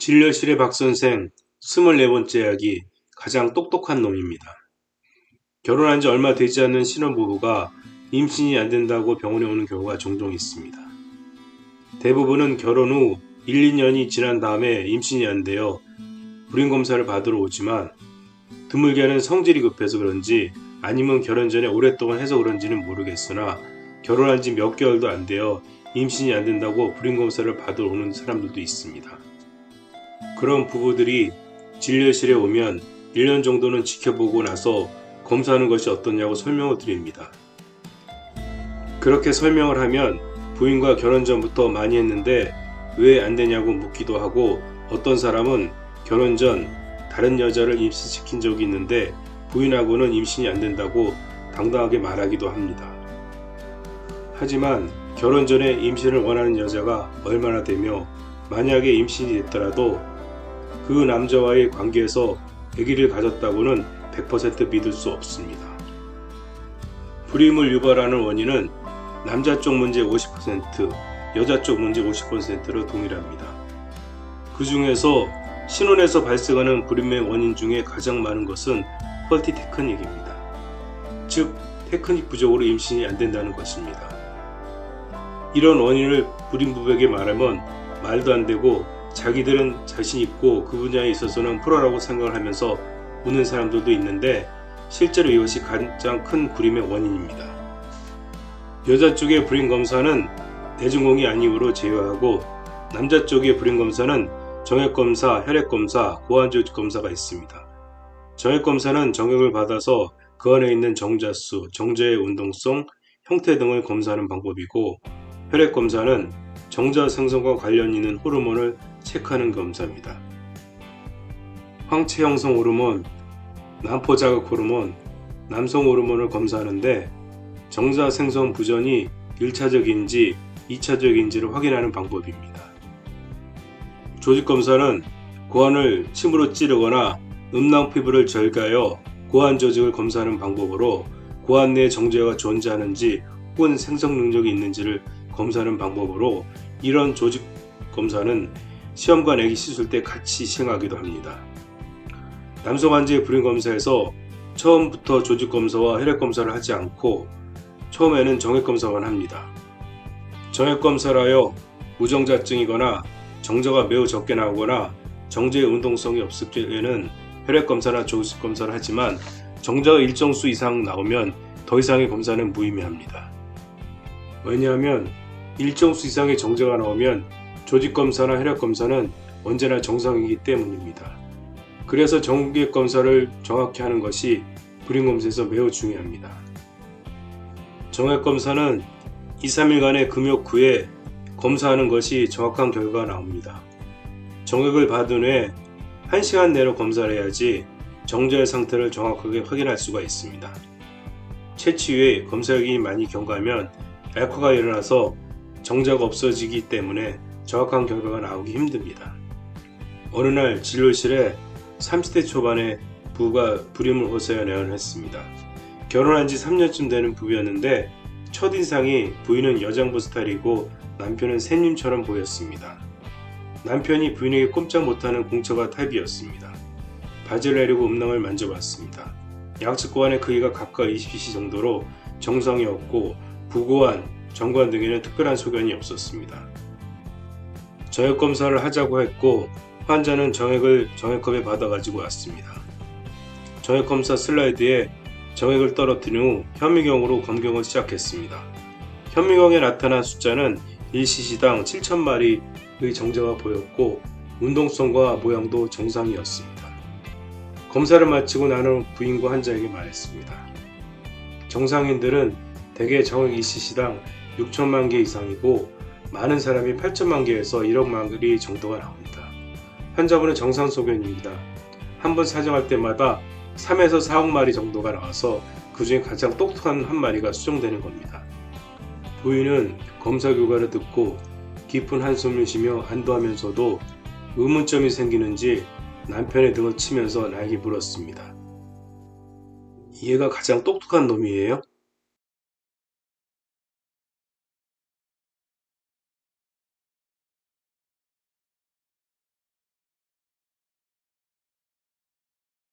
진료실의 박선생 24번째 이야기. 가장 똑똑한 놈입니다. 결혼한 지 얼마 되지 않는 신혼부부가 임신이 안 된다고 병원에 오는 경우가 종종 있습니다. 대부분은 결혼 후 1, 2년이 지난 다음에 임신이 안 되어 불임검사를 받으러 오지만 드물게는 성질이 급해서 그런지 아니면 결혼 전에 오랫동안 해서 그런지는 모르겠으나 결혼한 지 몇 개월도 안 되어 임신이 안 된다고 불임검사를 받으러 오는 사람들도 있습니다. 그런 부부들이 진료실에 오면 1년 정도는 지켜보고 나서 검사하는 것이 어떠냐고 설명을 드립니다. 그렇게 설명을 하면 부인과 결혼 전부터 많이 했는데 왜 안 되냐고 묻기도 하고, 어떤 사람은 결혼 전 다른 여자를 임신시킨 적이 있는데 부인하고는 임신이 안 된다고 당당하게 말하기도 합니다. 하지만 결혼 전에 임신을 원하는 여자가 얼마나 되며 만약에 임신이 됐더라도 그 남자와의 관계에서 아기를 가졌다고는 100% 믿을 수 없습니다. 불임을 유발하는 원인은 남자 쪽 문제 50%, 여자 쪽 문제 50%로 동일합니다. 그 중에서 신혼에서 발생하는 불임의 원인 중에 가장 많은 것은 펄티 테크닉입니다. 즉, 테크닉 부족으로 임신이 안 된다는 것입니다. 이런 원인을 불임 부부에게 말하면 말도 안 되고 자기들은 자신 있고 그 분야에 있어서는 프로라고 생각을 하면서 우는 사람들도 있는데, 실제로 이것이 가장 큰 불임의 원인입니다. 여자 쪽의 불임 검사는 대증공이 아니므로 제외하고, 남자 쪽의 불임 검사는 정액검사, 혈액검사, 고환조직 검사가 있습니다. 정액검사는 정액을 받아서 그 안에 있는 정자수, 정자의 운동성, 형태 등을 검사하는 방법이고, 혈액검사는 정자 생성과 관련 있는 호르몬을 체크하는 검사입니다. 황체 형성 호르몬, 난포 자극 호르몬, 남성 호르몬을 검사하는데 정자 생성 부전이 1차적인지 2차적인지를 확인하는 방법입니다. 조직 검사는 고환을 침으로 찌르거나 음낭 피부를 절개하여 고환 조직을 검사하는 방법으로 고환 내에 정제가 존재하는지 혹은 생성 능력이 있는지를 검사하는 방법으로, 이런 조직 검사는 시험관 내기 시술 때 같이 시행하기도 합니다. 남성 환자의 불임 검사에서 처음부터 조직 검사와 혈액 검사를 하지 않고 처음에는 정액 검사만 합니다. 정액 검사를 하여 무정자증이거나 정자가 매우 적게 나오거나 정제의 운동성이 없을 때에는 혈액 검사나 조직 검사를 하지만, 정자가 일정 수 이상 나오면 더 이상의 검사는 무의미합니다. 왜냐하면 일정 수 이상의 정자가 나오면 조직 검사나 혈액 검사는 언제나 정상이기 때문입니다. 그래서 정액 검사를 정확히 하는 것이 불임 검사에서 매우 중요합니다. 정액 검사는 2, 3일간의 금욕 후에 검사하는 것이 정확한 결과가 나옵니다. 정액을 받은 후에 1시간 내로 검사를 해야지 정자의 상태를 정확하게 확인할 수가 있습니다. 채취 후에 검사액이 많이 경과하면 앨커가 일어나서 정자가 없어지기 때문에 정확한 결과가 나오기 힘듭니다. 어느 날 진료실에 30대 초반의 부부가 불임을 호소하여 했습니다. 결혼한 지 3년쯤 되는 부부였는데 첫인상이 부인은 여장부 스타일이고 남편은 샘님처럼 보였습니다. 남편이 부인에게 꼼짝 못하는 공처가 타입이었습니다. 바지를 내리고 음낭을 만져봤습니다. 양측 고환의 크기가 각각 20cc 정도로 정상이었고 부고환, 정관 등에는 특별한 소견이 없었습니다. 정액 검사를 하자고 했고 환자는 정액을 정액컵에 받아가지고 왔습니다. 정액 검사 슬라이드에 정액을 떨어뜨린 후 현미경으로 검경을 시작했습니다. 현미경에 나타난 숫자는 1cc당 7,000마리의 정자가 보였고 운동성과 모양도 정상이었습니다. 검사를 마치고 나는 부인과 환자에게 말했습니다. 정상인들은 대개 정액 1cc당 6천만 개 이상이고 많은 사람이 8천만 개에서 1억 마리 정도가 나옵니다. 환자분은 정상 소견입니다. 한 번 사정할 때마다 3에서 4억 마리 정도가 나와서 그 중에 가장 똑똑한 한 마리가 수정되는 겁니다. 부인은 검사 결과를 듣고 깊은 한숨을 쉬며 안도하면서도 의문점이 생기는지 남편의 등을 치면서 나에게 물었습니다. 얘가 가장 똑똑한 놈이에요?